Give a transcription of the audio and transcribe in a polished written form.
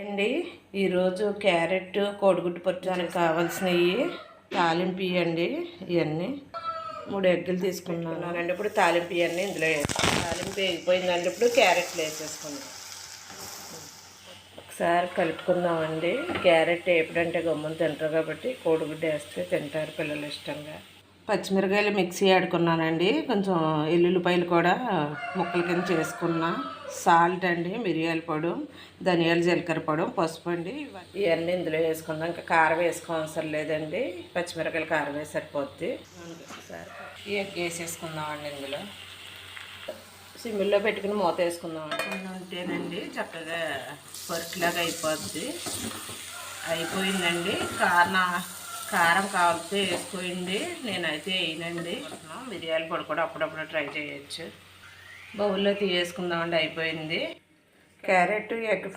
అండి ఈరోజు క్యారెట్ కోడిగుడ్డు పొరడానికి కావాల్సినవి తాలింపు ఇవ్వండి. ఇవన్నీ 3 ఎగ్గులు తీసుకున్నానండి. ఇప్పుడు తాలింపు ఇవన్నీ ఇందులో తాలింపు వేగిపోయిందండి. ఇప్పుడు క్యారెట్లు వేసేసుకున్నాం. ఒకసారి కలుపుకుందామండి. క్యారెట్ ఎప్పుడంటే గమ్మున తింటారు కాబట్టి కోడిగుడ్డు వేస్తే తింటారు పిల్లలు ఇష్టంగా. పచ్చిమిరకాయలు మిక్సీ ఆడుకున్నానండి. కొంచెం ఎల్లుల్లిపాయలు కూడా ముక్కల కింద చేసుకున్నా. సాల్ట్ అండి, మిరియాల పొడి, ధనియాల జీలకర్ర పొడి, పసుపు అండి. ఇవన్నీ ఇందులో వేసుకుందాం. ఇంకా కారం వేసుకోవసరం లేదండి. పచ్చిమిరకాయలు కారం వేసి సరిపోద్ది. ఈ ఎగ్ వేసేసుకుందామండి. ఇందులో సిమ్మిల్లో పెట్టుకుని మూత వేసుకుందామండి. ఉంటేనండి చక్కగా పొరికిలాగా అయిపోద్ది. అయిపోయిందండి. కారం కావాలితే వేసుకోండి. నేనైతే వేయనండి. మిరియాల పొడి కూడా అప్పుడప్పుడు ట్రై చేయొచ్చు. బౌల్లో తీసేసుకుందామండి. అయిపోయింది. Carrot egg